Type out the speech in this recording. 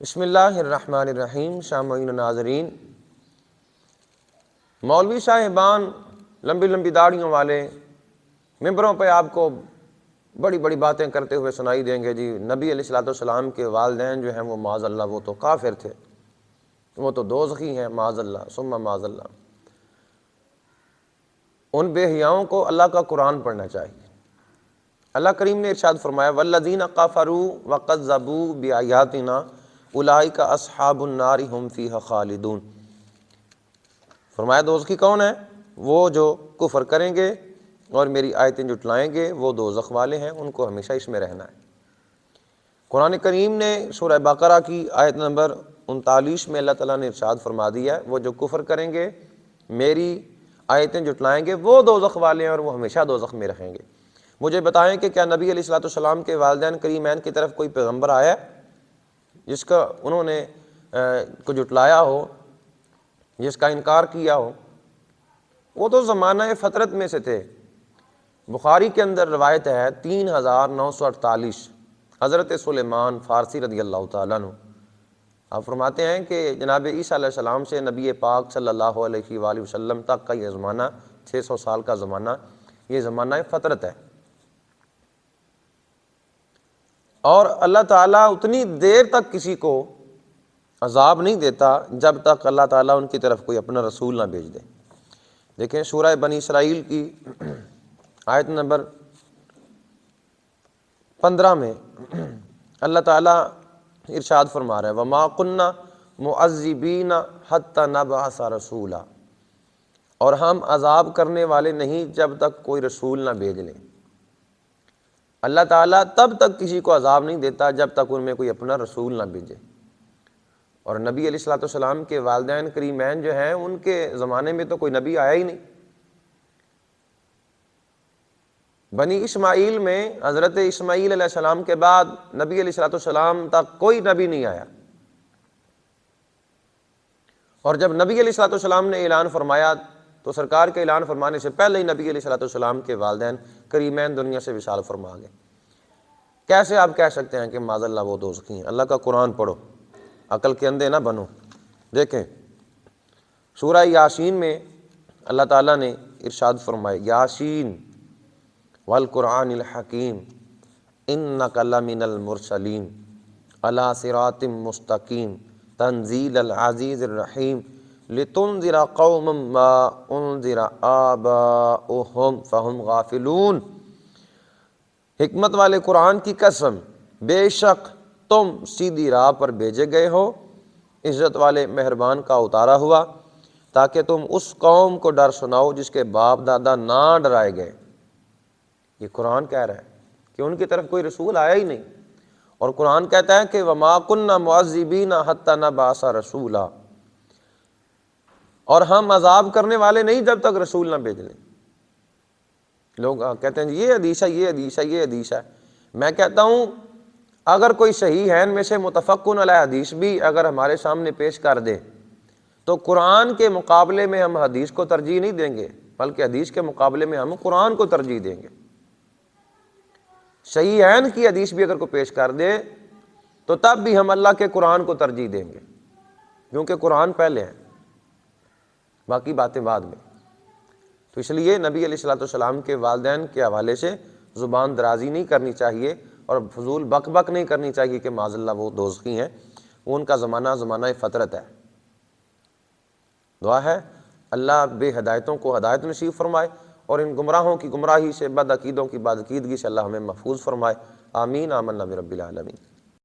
بسم اللہ الرحمن الرحیم۔ سامعین و ناظرین، مولوی صاحبان لمبی لمبی داڑھیوں والے ممبروں پہ آپ کو بڑی بڑی باتیں کرتے ہوئے سنائی دیں گے، جی نبی علیہ الصلوۃ والسلام کے والدین جو ہیں وہ معاذ اللہ وہ تو کافر تھے، وہ تو دوزخی ہیں، معاذ اللہ ثم معاذ اللہ۔ ان بے حیاؤں کو اللہ کا قرآن پڑھنا چاہیے۔ اللہ کریم نے ارشاد فرمایا والذین کفروا وکذبوا بآیاتنا اولئک اصحاب النار هم فیہا خالدون۔ فرمایا دوزخی کون ہے؟ وہ جو کفر کریں گے اور میری آیتیں جھٹلائیں گے، وہ دوزخ والے ہیں، ان کو ہمیشہ اس میں رہنا ہے۔ قرآن کریم نے سورہ بقرہ کی آیت نمبر 39 میں اللہ تعالیٰ نے ارشاد فرما دیا وہ جو کفر کریں گے، میری آیتیں جھٹلائیں گے، وہ دوزخ والے ہیں اور وہ ہمیشہ دوزخ میں رہیں گے۔ مجھے بتائیں کہ کیا نبی علیہ الصلوۃ والسلام کے والدین کریمین کی طرف کوئی پیغمبر آیا ہے جس کا انہوں نے کو جھٹلایا ہو، جس کا انکار کیا ہو؟ وہ تو زمانہ فطرت میں سے تھے۔ بخاری کے اندر روایت ہے 3948، حضرت سلیمان فارسی رضی اللہ تعالیٰ عنہ آپ فرماتے ہیں کہ جناب عیسیٰ علیہ السلام سے نبی پاک صلی اللہ علیہ وآلہ وسلم تک کا یہ زمانہ 600 سال کا زمانہ، یہ زمانہ فطرت ہے، اور اللہ تعالیٰ اتنی دیر تک کسی کو عذاب نہیں دیتا جب تک اللہ تعالیٰ ان کی طرف کوئی اپنا رسول نہ بھیج دے۔ دیکھیں سورہ بنی اسرائیل کی آیت نمبر 15 میں اللہ تعالیٰ ارشاد فرما رہا ہے وَمَا كُنَّا مُعَذِّبِينَ حَتَّى نَبْعَثَ رَسُولًا، اور ہم عذاب کرنے والے نہیں جب تک کوئی رسول نہ بھیج لیں۔ اللہ تعالیٰ تب تک کسی کو عذاب نہیں دیتا جب تک ان میں کوئی اپنا رسول نہ بھیجے۔ اور نبی علیہ الصلوۃ والسلام کے والدین کریمین جو ہیں ان کے زمانے میں تو کوئی نبی آیا ہی نہیں۔ بنی اسماعیل میں حضرت اسماعیل علیہ السلام کے بعد نبی علیہ الصلوۃ والسلام تک کوئی نبی نہیں آیا، اور جب نبی علیہ الصلوۃ والسلام نے اعلان فرمایا تو سرکار کے اعلان فرمانے سے پہلے ہی نبی علیہ الصلوۃ والسلام کے والدین کریمین دنیا سے وصال فرما گئے۔ کیسے آپ کہہ سکتے ہیں کہ معاذ اللہ وہ دوزخی ہیں؟ اللہ کا قرآن پڑھو، عقل کے اندھے نہ بنو۔ دیکھیں سورہ یاسین میں اللہ تعالیٰ نے ارشاد فرمائے یاسین والقرآن الحکیم انک لمن المرسلین علی صراط مستقیم تنزیل العزیز الرحیم لتنذر قوما ما انذر آباؤہم فہم غافلون۔ حکمت والے قرآن کی قسم، بے شک تم سیدھی راہ پر بھیجے گئے ہو، عزت والے مہربان کا اتارا ہوا، تاکہ تم اس قوم کو ڈر سناؤ جس کے باپ دادا نہ ڈرائے گئے۔ یہ قرآن کہہ رہا ہے کہ ان کی طرف کوئی رسول آیا ہی نہیں، اور قرآن کہتا ہے کہ وَمَا كُنَّا مُعَذِّبِينَ حَتَّى نَبْعَثَ رَسُولًا، اور ہم عذاب کرنے والے نہیں جب تک رسول نہ بھیج لیں۔ لوگ کہتے ہیں یہ حدیث ہے، یہ حدیث ہے، یہ حدیث ہے۔ میں کہتا ہوں اگر کوئی صحیح ہے ان میں سے متفقن علیہ حدیث بھی اگر ہمارے سامنے پیش کر دے تو قرآن کے مقابلے میں ہم حدیث کو ترجیح نہیں دیں گے، بلکہ حدیث کے مقابلے میں ہم قرآن کو ترجیح دیں گے۔ صحیح عین کی حدیث بھی اگر کوئی پیش کر دے تو تب بھی ہم اللہ کے قرآن کو ترجیح دیں گے، کیونکہ قرآن پہلے ہے، باقی باتیں بعد میں۔ تو اس لیے نبی علیہ الصلوۃ والسلام کے والدین کے حوالے سے زبان درازی نہیں کرنی چاہیے اور فضول بک بک نہیں کرنی چاہیے کہ معاذ اللہ وہ دوزخی ہیں، وہ ان کا زمانہ فطرت ہے۔ دعا ہے اللہ بے ہدایتوں کو ہدایت نصیب فرمائے اور ان گمراہوں کی گمراہی سے، بد عقیدوں کی بد عقیدگی سے اللہ ہمیں محفوظ فرمائے۔ آمین۔ آمنا برب العالمین۔